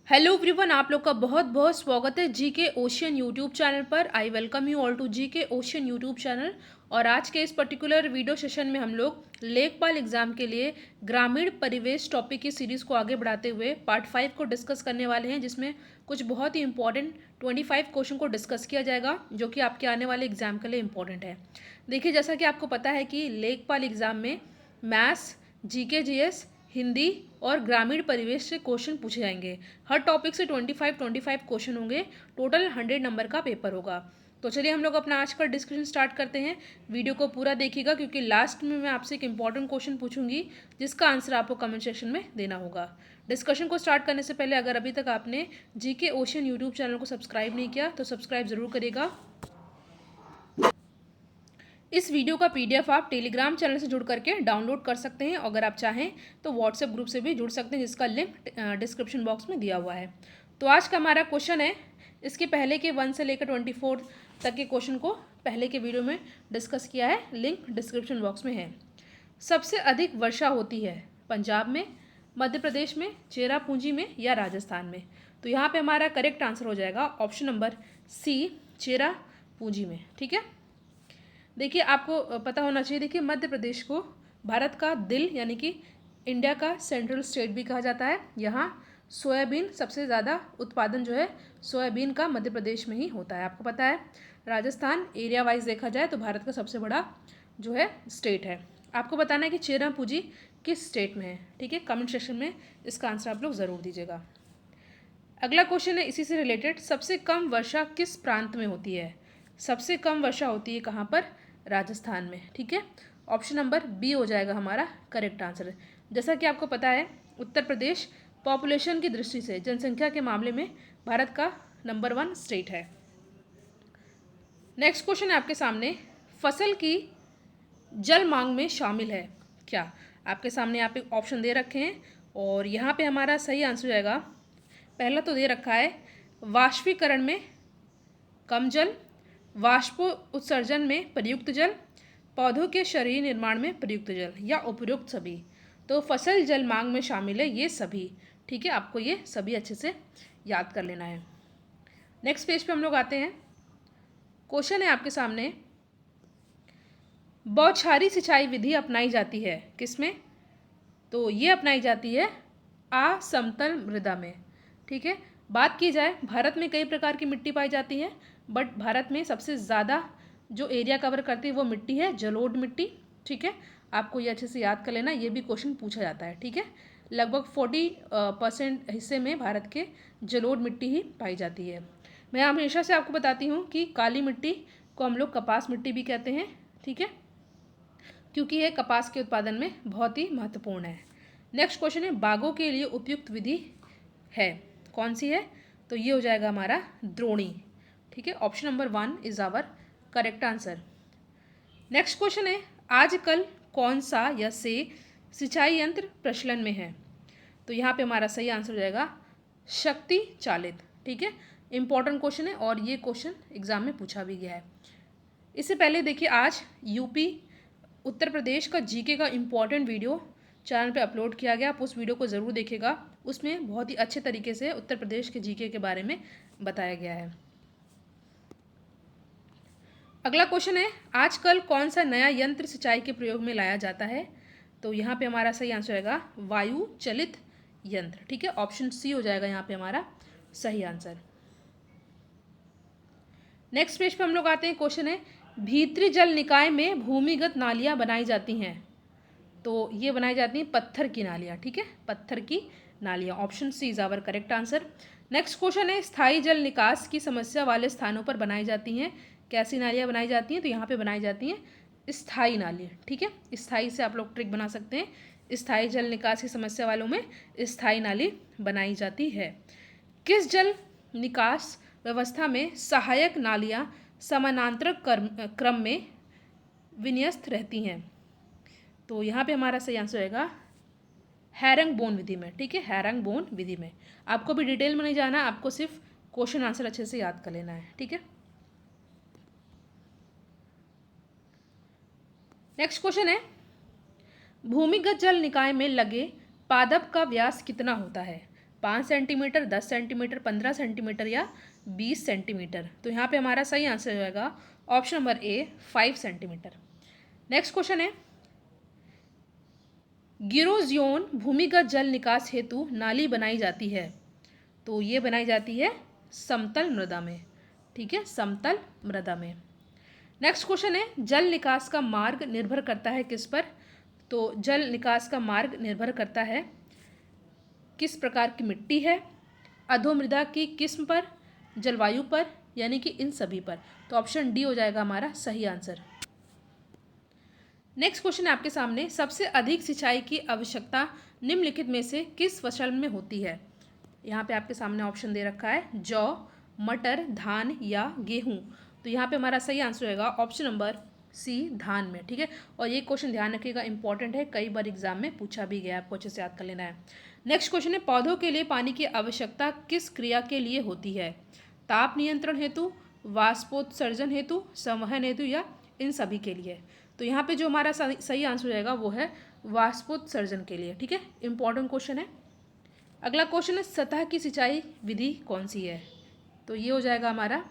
Hello everyone, आप लोग का बहुत बहुत स्वागत है जी के ओशियन यूट्यूब चैनल पर। I welcome you all to G K ocean YouTube channel. और आज के इस पर्टिकुलर वीडियो सेशन में हम लोग लेखपाल एग्जाम के लिए ग्रामीण परिवेश टॉपिक की सीरीज़ को आगे बढ़ाते हुए पार्ट 5 को डिस्कस करने वाले हैं, जिसमें कुछ बहुत ही इंपॉर्टेंट 25 क्वेश्चन को डिस्कस किया जाएगा जो कि आपके आने वाले एग्जाम के लिए इंपॉर्टेंट है। देखिए, जैसा कि आपको पता है कि लेखपाल एग्जाम में मैथ्स, जीके, जीएस, हिंदी और ग्रामीण परिवेश से क्वेश्चन पूछे जाएंगे। हर टॉपिक से 25 क्वेश्चन होंगे। टोटल 100 नंबर का पेपर होगा। तो चलिए हम लोग अपना आज का डिस्कशन स्टार्ट करते हैं। वीडियो को पूरा देखिएगा क्योंकि लास्ट में मैं आपसे एक इंपॉर्टेंट क्वेश्चन पूछूंगी जिसका आंसर आपको कमेंट सेक्शन में देना होगा। डिस्कशन को स्टार्ट करने से पहले अगर अभी तक आपने जीके ओशियन यूट्यूब चैनल को सब्सक्राइब नहीं किया तो सब्सक्राइब जरूर करिएगा। इस वीडियो का पीडीएफ आप टेलीग्राम चैनल से जुड़ करके डाउनलोड कर सकते हैं। अगर आप चाहें तो व्हाट्सएप ग्रुप से भी जुड़ सकते हैं, जिसका लिंक डिस्क्रिप्शन बॉक्स में दिया हुआ है। तो आज का हमारा क्वेश्चन है, इसके पहले के 1 से लेकर 24 तक के क्वेश्चन को पहले के वीडियो में डिस्कस किया है, लिंक डिस्क्रिप्शन बॉक्स में है। सबसे अधिक वर्षा होती है पंजाब में, मध्य प्रदेश में, चेरापूंजी में या राजस्थान में। तो यहाँ पे हमारा करेक्ट आंसर हो जाएगा ऑप्शन नंबर सी, चेरापूंजी में। ठीक है, देखिए आपको पता होना चाहिए। देखिए, मध्य प्रदेश को भारत का दिल यानी कि इंडिया का सेंट्रल स्टेट भी कहा जाता है। यहाँ सोयाबीन सबसे ज़्यादा उत्पादन जो है सोयाबीन का मध्य प्रदेश में ही होता है, आपको पता है। राजस्थान एरिया वाइज देखा जाए तो भारत का सबसे बड़ा जो है स्टेट है। आपको बताना है कि चेरापूंजी किस स्टेट में है। ठीक है, कमेंट सेक्शन में इसका आंसर आप लोग ज़रूर दीजिएगा। अगला क्वेश्चन है इसी से रिलेटेड, सबसे कम वर्षा किस प्रांत में होती है। सबसे कम वर्षा होती है कहाँ पर? राजस्थान में। ठीक है, ऑप्शन नंबर बी हो जाएगा हमारा करेक्ट आंसर। जैसा कि आपको पता है, उत्तर प्रदेश पॉपुलेशन की दृष्टि से, जनसंख्या के मामले में भारत का नंबर 1 स्टेट है। नेक्स्ट क्वेश्चन है आपके सामने, फसल की जल मांग में शामिल है क्या। आपके सामने यहाँ पे ऑप्शन दे रखे हैं और यहाँ पे हमारा सही आंसर जाएगा, पहला तो दे रखा है वाष्पीकरण में कम जल, वाष्पो उत्सर्जन में प्रयुक्त जल, पौधों के शरीर निर्माण में प्रयुक्त जल या उपयुक्त सभी। तो फसल जल मांग में शामिल है ये सभी। ठीक है, आपको ये सभी अच्छे से याद कर लेना है। नेक्स्ट पेज पे हम लोग आते हैं। क्वेश्चन है आपके सामने, बौछारी सिंचाई विधि अपनाई जाती है किसमें। तो ये अपनाई जाती है असमतल मृदा में। ठीक है, बात की जाए भारत में कई प्रकार की मिट्टी पाई जाती है, बट भारत में सबसे ज़्यादा जो एरिया कवर करती है वो मिट्टी है जलोढ़ मिट्टी। ठीक है, आपको ये अच्छे से याद कर लेना, ये भी क्वेश्चन पूछा जाता है। ठीक है, लगभग 40% हिस्से में भारत के जलोढ़ मिट्टी ही पाई जाती है। मैं हमेशा से आपको बताती हूँ कि काली मिट्टी को हम लोग कपास मिट्टी भी कहते हैं। ठीक है, क्योंकि यह कपास के उत्पादन में बहुत ही महत्वपूर्ण है। नेक्स्ट क्वेश्चन है, बागों के लिए उपयुक्त विधि है, कौन सी है। तो ये हो जाएगा हमारा द्रोणी। ठीक है, option number 1 is our correct answer. Next question है, आजकल कौन सा या से सिंचाई यंत्र प्रचलन में है। तो यहाँ पे हमारा सही आंसर हो जाएगा शक्ति चालित। ठीक है, इंपॉर्टेंट क्वेश्चन है और ये क्वेश्चन एग्जाम में पूछा भी गया है। इससे पहले देखिए, आज यूपी उत्तर प्रदेश का जीके का इम्पॉर्टेंट वीडियो चैनल पे अपलोड किया गया, आप उस वीडियो को ज़रूर देखिएगा। उसमें बहुत ही अच्छे तरीके से उत्तर प्रदेश के जीके के बारे में बताया गया है। अगला क्वेश्चन है, आजकल कौन सा नया यंत्र सिंचाई के प्रयोग में लाया जाता है। तो यहाँ पे हमारा सही आंसर रहेगा वायु चलित यंत्र। ठीक है, ऑप्शन सी हो जाएगा यहाँ पे हमारा सही आंसर। नेक्स्ट पेज पे हम लोग आते हैं। क्वेश्चन है, भीतरी जल निकाय में भूमिगत नालियाँ बनाई जाती हैं। तो ये बनाई जाती हैं पत्थर की नालियाँ। ठीक है, पत्थर की नालियाँ, option C is our correct answer. Next question है, स्थायी जल निकास की समस्या वाले स्थानों पर बनाई जाती हैं कैसी नालियाँ बनाई जाती हैं। तो यहाँ पे बनाई जाती हैं स्थायी नालियाँ। ठीक है, स्थायी से आप लोग ट्रिक बना सकते हैं। स्थायी जल निकास की समस्या वालों में स्थायी नाली बनाई जाती है। किस जल निकास व्यवस्था में सहायक नालियाँ समानांतर क्रम में विन्यस्त रहती हैं। तो यहाँ पे हमारा सही आंसर रहेगा हैरंगबोन विधि में। ठीक है, हैरंगबोन विधि में। आपको भी डिटेल में नहीं जाना, आपको सिर्फ क्वेश्चन आंसर अच्छे से याद कर लेना है। ठीक है, नेक्स्ट क्वेश्चन है, भूमिगत जल निकाय में लगे पादप का व्यास कितना होता है। 5 सेंटीमीटर, 10 सेंटीमीटर, 15 सेंटीमीटर या 20 सेंटीमीटर। तो यहाँ पे हमारा सही आंसर हो जाएगा option number A 5 centimetre. Next question है, गिरोजियोन भूमिगत जल निकास हेतु नाली बनाई जाती है। तो ये बनाई जाती है समतल मृदा में, ठीक है, समतल मृदा में। नेक्स्ट क्वेश्चन है, जल निकास का मार्ग निर्भर करता है किस पर। तो जल निकास का मार्ग निर्भर करता है किस प्रकार की मिट्टी है, अधोमृदा की किस्म पर, जलवायु पर, यानी कि इन सभी पर। तो ऑप्शन डी हो जाएगा हमारा सही आंसर। नेक्स्ट क्वेश्चन है आपके सामने, सबसे अधिक सिंचाई की आवश्यकता निम्नलिखित में से किस फसल में होती है। यहाँ पे आपके सामने ऑप्शन दे रखा है, जौ, मटर, धान या गेहूँ। तो यहाँ पे हमारा सही आंसर होगा ऑप्शन नंबर सी, धान में, ठीक है। और ये क्वेश्चन ध्यान रखिएगा, इंपॉर्टेंट है, कई बार एग्जाम में पूछा भी गया, आपको अच्छे से याद कर लेना है। नेक्स्ट क्वेश्चन है, पौधों के लिए पानी की आवश्यकता किस क्रिया के लिए होती है। ताप नियंत्रण हेतु, वाष्पोत्सर्जन हेतु, संवहन हेतु या इन सभी के लिए। तो यहाँ पे जो हमारा सही आंसर हो जाएगा वो है वाष्पोत्सर्जन के लिए, ठीक है, इंपॉर्टेंट क्वेश्चन है। अगला क्वेश्चन है, सतह की सिंचाई विधि कौन सी है। तो ये हो जाएगा हमारा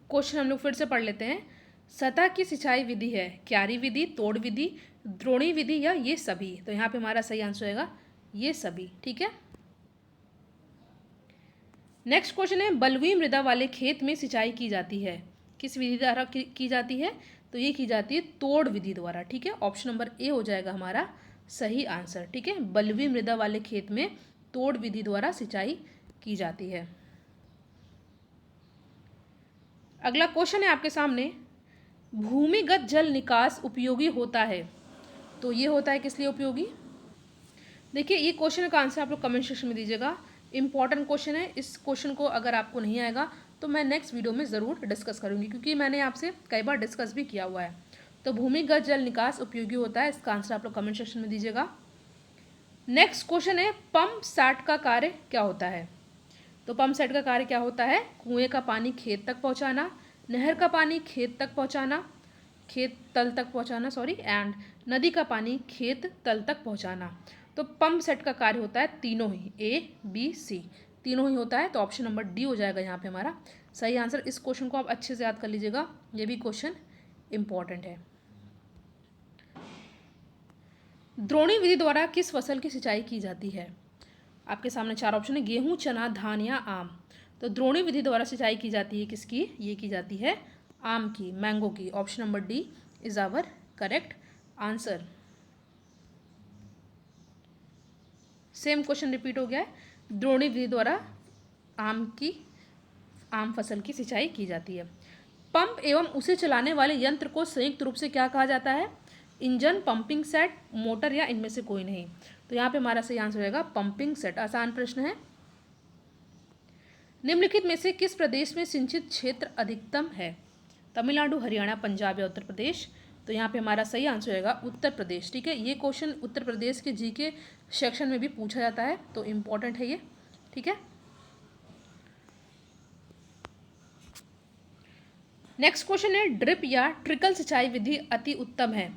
क्वेश्चन, हम लोग फिर से पढ़ लेते हैं। सतह की सिंचाई विधि है क्यारी विधि, तोड़ विधि, द्रोणी विधि या ये सभी। तो यहाँ पे हमारा सही आंसर होगा ये सभी, ठीक है। नेक्स्ट क्वेश्चन है, बलुई मृदा वाले खेत में सिंचाई की जाती है, किस विधि द्वारा की जाती है। तो ये की जाती है तोड़ विधि द्वारा, ठीक है। ऑप्शन नंबर ए हो जाएगा हमारा सही आंसर, ठीक है। बलुई मृदा वाले खेत में तोड़ विधि द्वारा सिंचाई की जाती है। अगला क्वेश्चन है आपके सामने, भूमिगत जल निकास उपयोगी होता है। तो ये होता है किस लिए उपयोगी। देखिए, ये क्वेश्चन का आंसर आप लोग कमेंट सेक्शन में दीजिएगा, इंपॉर्टेंट क्वेश्चन है। इस क्वेश्चन को अगर आपको नहीं आएगा तो मैं नेक्स्ट वीडियो में ज़रूर डिस्कस करूँगी, क्योंकि मैंने आपसे कई बार डिस्कस भी किया हुआ है। तो भूमिगत जल निकास उपयोगी होता है, इसका आंसर आप लोग कमेंट सेक्शन में दीजिएगा। नेक्स्ट क्वेश्चन है, पंप सेट का कार्य क्या होता है। तो पंप सेट का कार्य क्या होता है, कुएं का पानी खेत तक पहुंचाना, नहर का पानी खेत तक पहुंचाना, खेत तल तक पहुंचाना सॉरी, एंड नदी का पानी खेत तल तक पहुंचाना। तो पंप सेट का कार्य होता है तीनों ही, ए बी सी तीनों ही होता है। तो ऑप्शन नंबर डी हो जाएगा यहाँ पे हमारा सही आंसर। इस क्वेश्चन को आप अच्छे से याद कर लीजिएगा, ये भी क्वेश्चन इंपॉर्टेंट है। द्रोणी विधि द्वारा किस फसल की सिंचाई की जाती है। आपके सामने चार ऑप्शन है, गेहूं, चना, धान या आम। तो द्रोणी विधि द्वारा सिंचाई की जाती है किसकी, ये की जाती है आम की, मैंगो की। Option number D is our correct answer. Same question repeat हो गया है, द्रोणी विधि द्वारा आम फसल की सिंचाई की जाती है। पंप एवं उसे चलाने वाले यंत्र को संयुक्त रूप से क्या कहा जाता है, इंजन, पंपिंग सेट, मोटर या इनमें से कोई नहीं। तो यहाँ पे हमारा सही आंसर होगा पंपिंग सेट। आसान प्रश्न है। निम्नलिखित में से किस प्रदेश में सिंचित क्षेत्र अधिकतम है। तमिलनाडु, हरियाणा, पंजाब या उत्तर प्रदेश। तो यहाँ पे हमारा सही आंसर होगा उत्तर प्रदेश, ठीक है। ये क्वेश्चन उत्तर प्रदेश के जीके सेक्शन में भी पूछा जाता है, तो इम्पोर्टेंट है ये, ठीक है। नेक्स्ट क्वेश्चन है, ड्रिप या ट्रिकल सिंचाई विधि अति उत्तम है,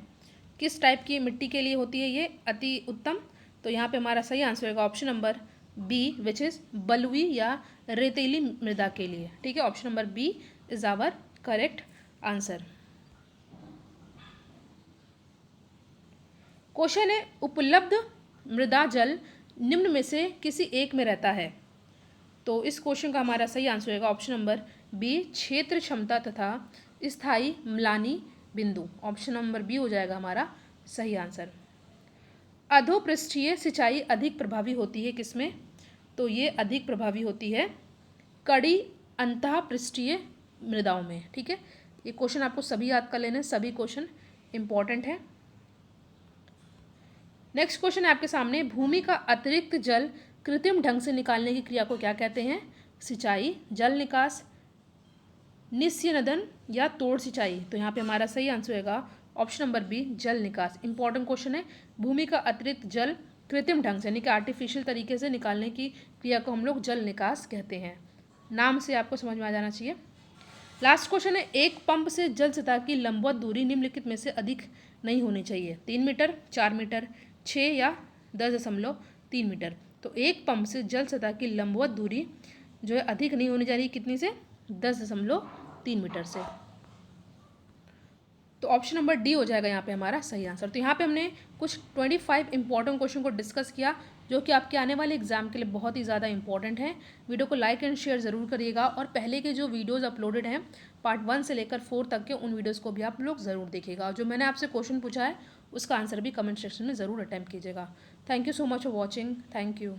किस टाइप की मिट्टी के लिए होती है ये अति उत्तम। तो यहाँ पे हमारा सही आंसर होगा option number B, which is बलुई या रेतीली मृदा के लिए, ठीक है। Option number B is our correct answer. Question है, उपलब्ध मृदा जल निम्न में से किसी एक में रहता है। तो इस क्वेश्चन का हमारा सही आंसर होगा ऑप्शन नंबर बी, क्षेत्र क्षमता तथा स्थायी म्लानी बिंदु। ऑप्शन नंबर बी हो जाएगा हमारा सही आंसर। अधोपृष्ठीय सिंचाई अधिक प्रभावी होती है किसमें। तो ये अधिक प्रभावी होती है कड़ी अंतःपृष्ठीय मृदाओं में, ठीक है। ये क्वेश्चन आपको सभी याद कर लेने, सभी क्वेश्चन इंपॉर्टेंट है। नेक्स्ट क्वेश्चन है आपके सामने, भूमि का अतिरिक्त जल कृत्रिम ढंग से निकालने की क्रिया को क्या कहते हैं। सिंचाई, जल निकास, निस्यनदन या तोड़ सिंचाई। तो यहाँ पे हमारा सही आंसर होगा ऑप्शन नंबर बी, जल निकास। इंपॉर्टेंट क्वेश्चन है, भूमि का अतिरिक्त जल कृत्रिम ढंग से यानी कि आर्टिफिशियल तरीके से निकालने की क्रिया को हम लोग जल निकास कहते हैं। नाम से आपको समझ में आ जाना चाहिए। लास्ट क्वेश्चन है, एक पंप से जल सतह की लंबवत दूरी निम्नलिखित में से अधिक नहीं होनी चाहिए। 3 मीटर, 4 मीटर, 6 या 10.3 मीटर। तो एक पंप से जल सतह की लंबवत दूरी जो है अधिक नहीं होनी चाहिए, कितनी से? 10.3 मीटर से। तो ऑप्शन नंबर डी हो जाएगा यहाँ पे हमारा सही आंसर। तो यहाँ पे हमने कुछ 25 इंपॉर्टेंट क्वेश्चन को डिस्कस किया जो कि आपके आने वाले एग्जाम के लिए बहुत ही ज़्यादा इंपॉर्टेंट है। वीडियो को लाइक एंड शेयर ज़रूर करिएगा और पहले के जो वीडियोज़ अपलोडेड हैं पार्ट 1 से लेकर 4 तक के, उन वीडियोज़ को भी आप लोग ज़रूर देखिएगा। और जो मैंने आपसे क्वेश्चन पूछा है उसका आंसर भी कमेंट सेक्शन में ज़रूर अटैम्प्ट कीजिएगा। Thank you so much for watching. Thank you.